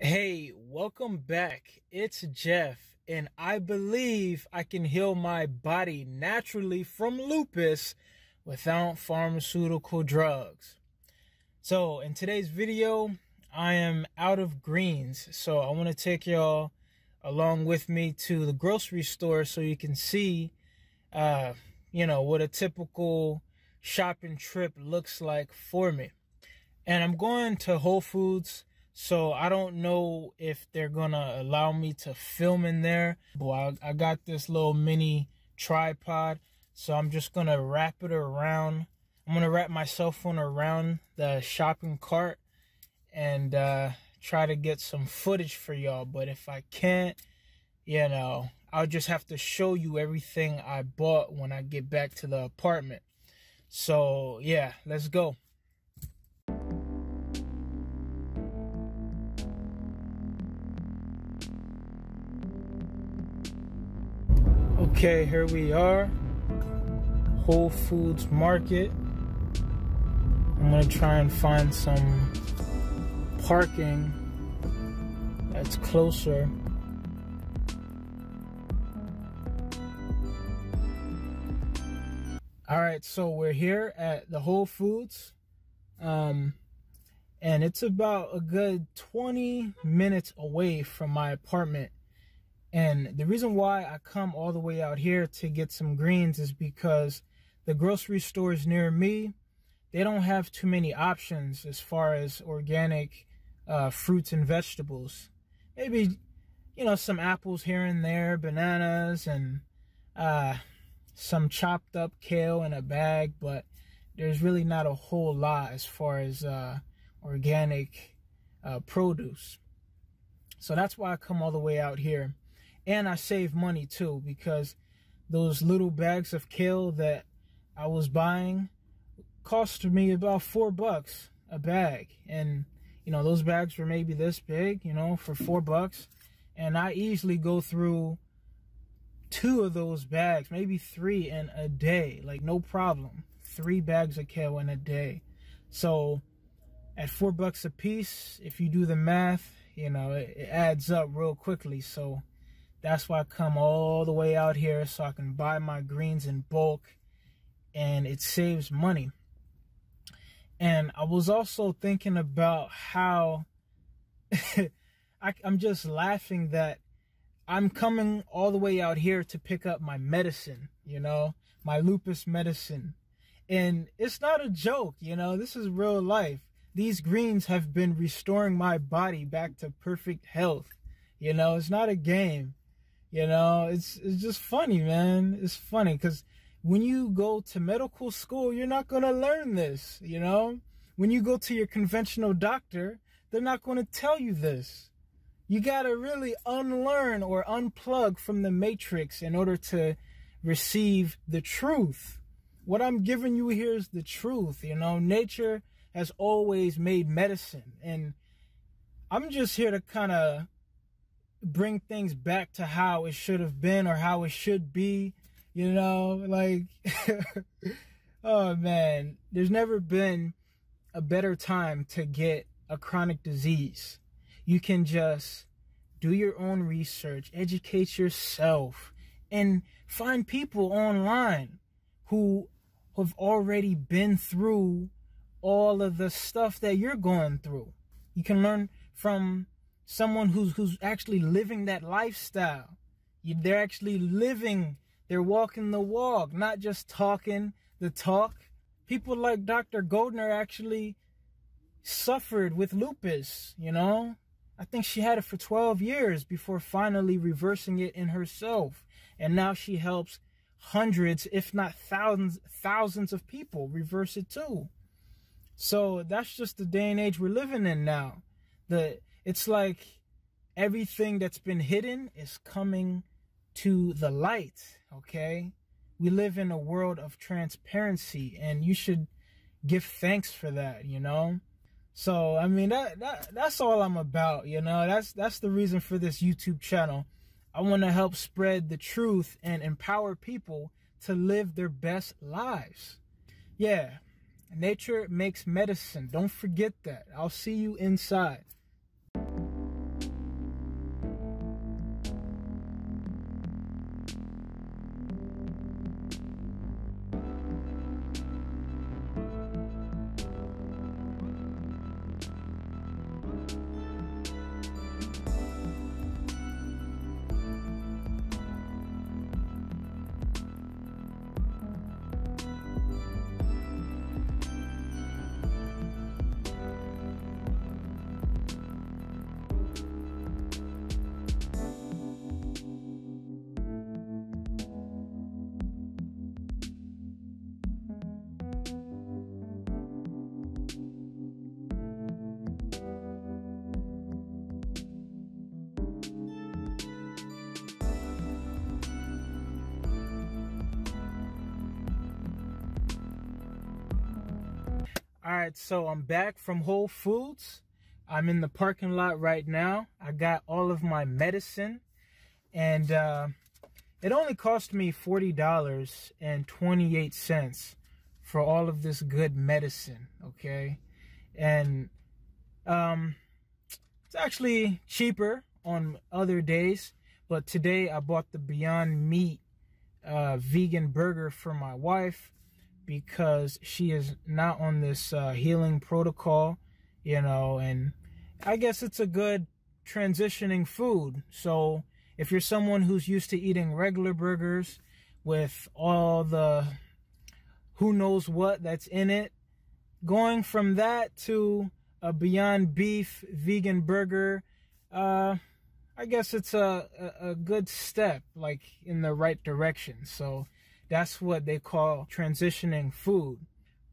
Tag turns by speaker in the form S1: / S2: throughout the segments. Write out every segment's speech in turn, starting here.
S1: Hey, welcome back. It's Jeff, and I believe I can heal my body naturally from lupus without pharmaceutical drugs. So, in today's video, I am out of greens, so I want to take y'all along with me to the grocery store so you can see, what a typical shopping trip looks like for me. And I'm going to Whole Foods. So I don't know if they're going to allow me to film in there. But I got this little mini tripod. So I'm just going to wrap it around. I'm going to wrap my cell phone around the shopping cart and try to get some footage for y'all. But if I can't, I'll just have to show you everything I bought when I get back to the apartment. So yeah, let's go. Okay, here we are, Whole Foods Market. I'm gonna try and find some parking that's closer. All right, so we're here at the Whole Foods, and it's about a good 20 minutes away from my apartment. And the reason why I come all the way out here to get some greens is because the grocery stores near me, they don't have too many options as far as organic fruits and vegetables. Maybe, some apples here and there, bananas, and some chopped up kale in a bag, but there's really not a whole lot as far as organic produce. So that's why I come all the way out here. And I save money too, because those little bags of kale that I was buying cost me about $4 a bag. And, those bags were maybe this big, for $4. And I easily go through 2 of those bags, maybe 3 in a day, like no problem. 3 bags of kale in a day. So at $4 a piece, if you do the math, it adds up real quickly. So that's why I come all the way out here so I can buy my greens in bulk, and it saves money. And I was also thinking about how I'm just laughing that I'm coming all the way out here to pick up my medicine, my lupus medicine. And it's not a joke, this is real life. These greens have been restoring my body back to perfect health. It's not a game. It's just funny, man. It's funny because when you go to medical school, you're not going to learn this, When you go to your conventional doctor, they're not going to tell you this. You got to really unlearn or unplug from the matrix in order to receive the truth. What I'm giving you here is the truth, Nature has always made medicine. And I'm just here to kind of bring things back to how it should have been or how it should be, oh man, there's never been a better time to get a chronic disease. You can just do your own research, educate yourself, and find people online who have already been through all of the stuff that you're going through. You can learn from someone who's actually living that lifestyle. They're actually living, they're walking the walk, not just talking the talk. People like Dr. Goldner actually suffered with lupus, I think she had it for 12 years before finally reversing it in herself. And now she helps hundreds, if not thousands of people reverse it too. So that's just the day and age we're living in now. It's like everything that's been hidden is coming to the light, okay? We live in a world of transparency, and you should give thanks for that, So, I mean, that's all I'm about, That's the reason for this YouTube channel. I want to help spread the truth and empower people to live their best lives. Yeah, nature makes medicine. Don't forget that. I'll see you inside. All right, so I'm back from Whole Foods. I'm in the parking lot right now. I got all of my medicine, and it only cost me $40.28 for all of this good medicine, okay? And it's actually cheaper on other days, but today I bought the Beyond Meat vegan burger for my wife because she is not on this healing protocol, you know, and I guess it's a good transitioning food. So if you're someone who's used to eating regular burgers with all the who knows what that's in it, going from that to a Beyond Beef vegan burger, I guess it's a good step, like in the right direction. So that's what they call transitioning food.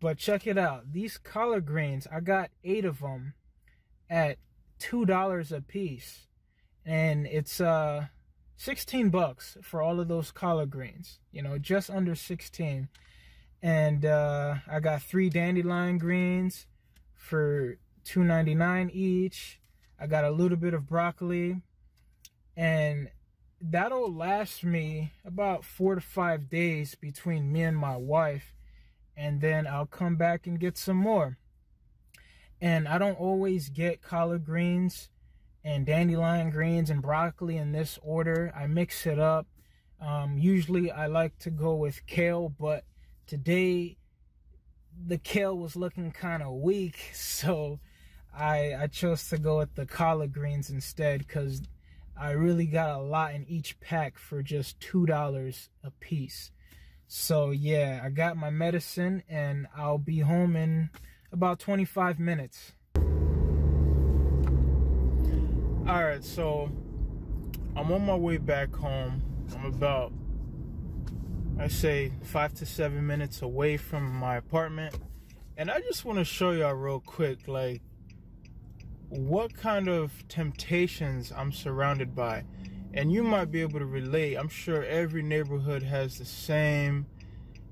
S1: But check it out. These collard greens, I got 8 of them at $2 a piece. And it's 16 bucks for all of those collard greens. You know, just under 16. And I got 3 dandelion greens for $2.99 each. I got a little bit of broccoli. And that'll last me about 4 to 5 days between me and my wife, and then I'll come back and get some more. And I don't always get collard greens and dandelion greens and broccoli in this order. I mix it up. Usually I like to go with kale, but today the kale was looking kind of weak, so I chose to go with the collard greens instead, because I really got a lot in each pack for just $2 a piece. So yeah, I got my medicine and I'll be home in about 25 minutes. Alright, so I'm on my way back home. I'm about, I say, 5 to 7 minutes away from my apartment. And I just want to show y'all real quick, like, what kind of temptations I'm surrounded by. And you might be able to relate. I'm sure every neighborhood has the same,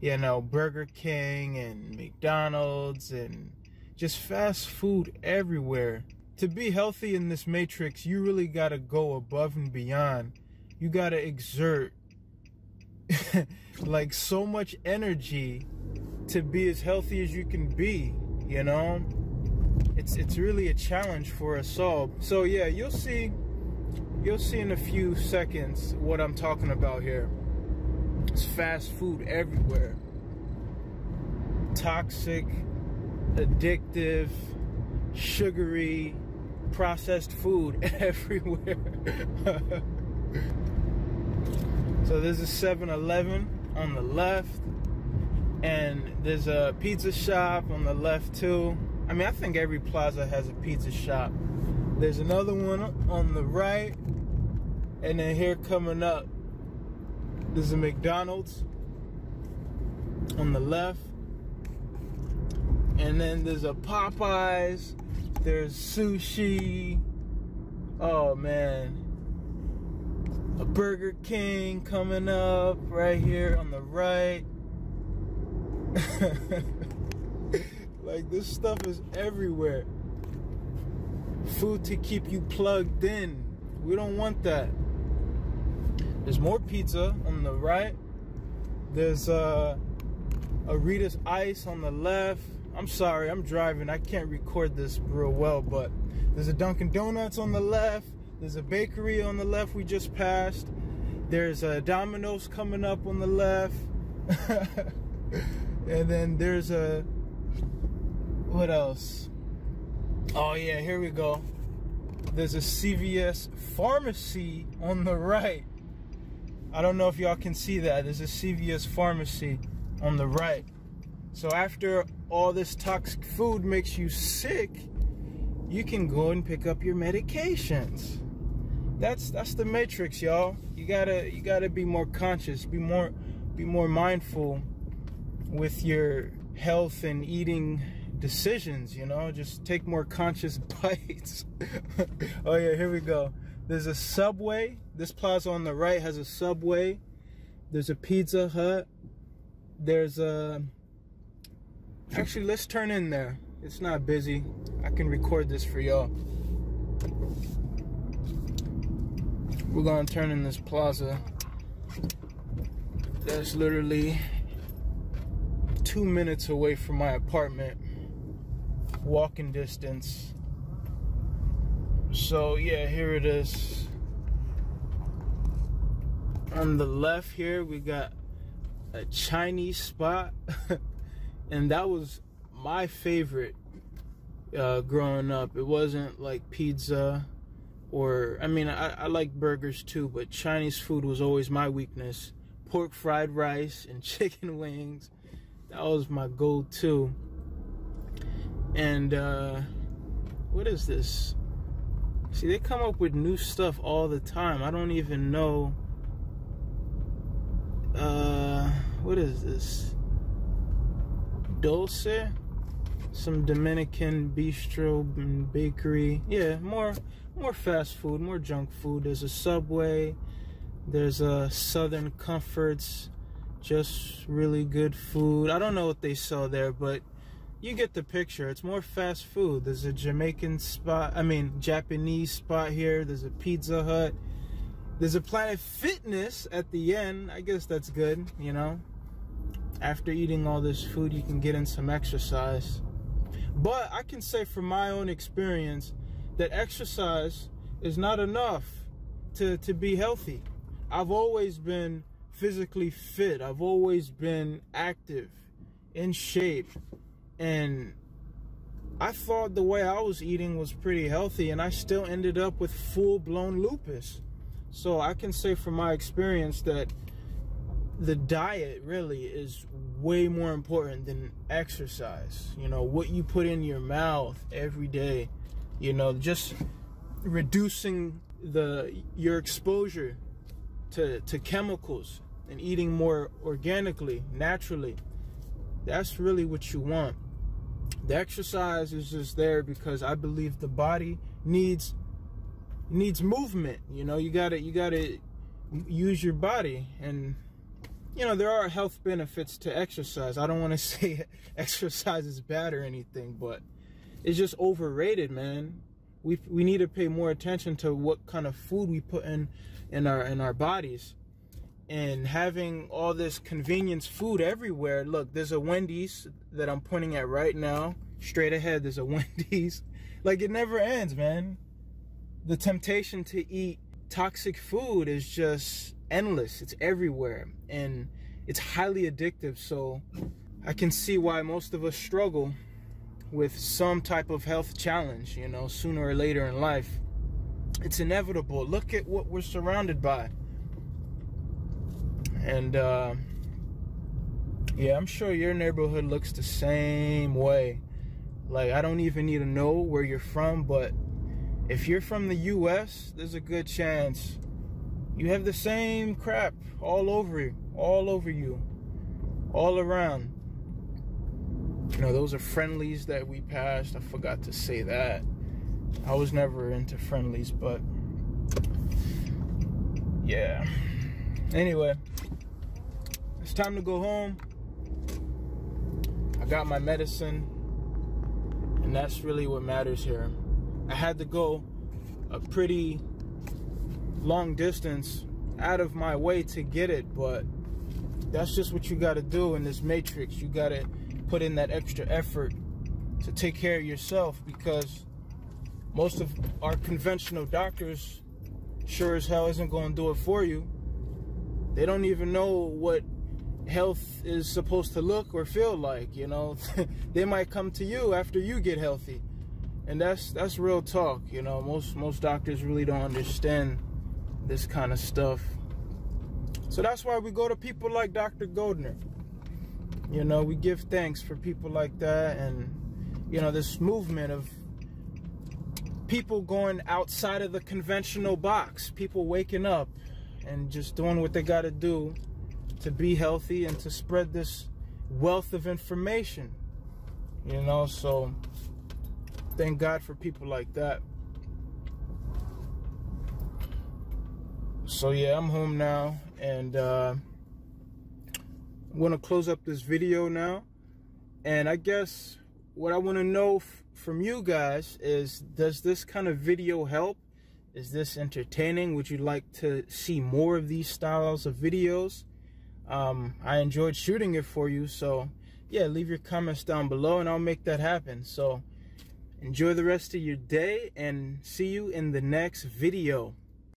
S1: you know, Burger King and McDonald's and just fast food everywhere. To be healthy in this matrix, you really gotta go above and beyond. You gotta exert like so much energy to be as healthy as you can be, you know? It's really a challenge for us all. So yeah, you'll see in a few seconds what I'm talking about here. It's fast food everywhere. Toxic, addictive, sugary, processed food everywhere. So there's a 7-Eleven on the left, and there's a pizza shop on the left too. I mean, I think every plaza has a pizza shop. There's another one on the right, and then here coming up, there's a McDonald's on the left, and then there's a Popeyes, there's sushi, oh man, a Burger King coming up right here on the right. Like, this stuff is everywhere. Food to keep you plugged in. We don't want that. There's more pizza on the right. There's a Rita's Ice on the left. I'm sorry, I'm driving. I can't record this real well, but there's a Dunkin' Donuts on the left. There's a bakery on the left we just passed. There's a Domino's coming up on the left. And then there's a, what else? Oh yeah, here we go. There's a CVS pharmacy on the right. I don't know if y'all can see that. There's a CVS pharmacy on the right. So after all this toxic food makes you sick, you can go and pick up your medications. That's the matrix, y'all. You gotta be more conscious, be more mindful with your health and eating decisions, you know. Just take more conscious bites. Oh yeah, here we go. There's a Subway. This plaza on the right has a Subway. There's a Pizza Hut. There's a, actually, let's turn in there It's not busy. I can record this for y'all. We're gonna turn in this plaza. That's literally 2 minutes away from my apartment. Walking distance. So yeah, here it is. On the left here, we got a Chinese spot. And that was my favorite growing up. It wasn't like pizza or, I mean, I like burgers too, but Chinese food was always my weakness. Pork fried rice and chicken wings. That was my go-to. And what is this? See, they come up with new stuff all the time. I don't even know. What is this? Dulce? Some Dominican bistro and bakery. Yeah, more fast food, more junk food. There's a Subway. There's a Southern Comforts. Just really good food. I don't know what they sell there, but you get the picture. It's more fast food. There's a Japanese spot here. There's a Pizza Hut. There's a Planet Fitness at the end. I guess that's good, you know. After eating all this food, you can get in some exercise. But I can say from my own experience that exercise is not enough to be healthy. I've always been physically fit. I've always been active, in shape. And I thought the way I was eating was pretty healthy, and I still ended up with full-blown lupus. So I can say from my experience that the diet really is way more important than exercise. You know, what you put in your mouth every day, you know, just reducing your exposure to chemicals and eating more organically, naturally. That's really what you want. The exercise is just there because I believe the body needs movement. You know, you gotta use your body. And you know, there are health benefits to exercise. I don't want to say exercise is bad or anything, but it's just overrated, man. We need to pay more attention to what kind of food we put in our bodies. And having all this convenience food everywhere. Look, there's a Wendy's that I'm pointing at right now. Straight ahead, there's a Wendy's. Like, it never ends, man. The temptation to eat toxic food is just endless. It's everywhere, and it's highly addictive. So I can see why most of us struggle with some type of health challenge, you know, sooner or later in life. It's inevitable. Look at what we're surrounded by. And yeah, I'm sure your neighborhood looks the same way. Like, I don't even need to know where you're from, but if you're from the US, there's a good chance you have the same crap all over you, all around. You know, those are Friendlies that we passed. I forgot to say that. I was never into Friendlies, but yeah. Anyway, it's time to go home. I got my medicine, and that's really what matters here. I had to go a pretty long distance out of my way to get it, but that's just what you got to do in this matrix. You got to put in that extra effort to take care of yourself, because most of our conventional doctors sure as hell isn't going to do it for you. They don't even know what health is supposed to look or feel like, you know. They might come to you after you get healthy, and that's real talk. You know, most doctors really don't understand this kind of stuff. So that's why we go to people like Dr. Goldner. You know, we give thanks for people like that. And you know, this movement of people going outside of the conventional box, people waking up and just doing what they got to do to be healthy and to spread this wealth of information, you know. So thank God for people like that. So yeah, I'm home now, and I'm gonna close up this video now. And I guess what I want to know from you guys is, does this kind of video help? Is this entertaining? Would you like to see more of these styles of videos? I enjoyed shooting it for you, so yeah, leave your comments down below and I'll make that happen. So enjoy the rest of your day and see you in the next video.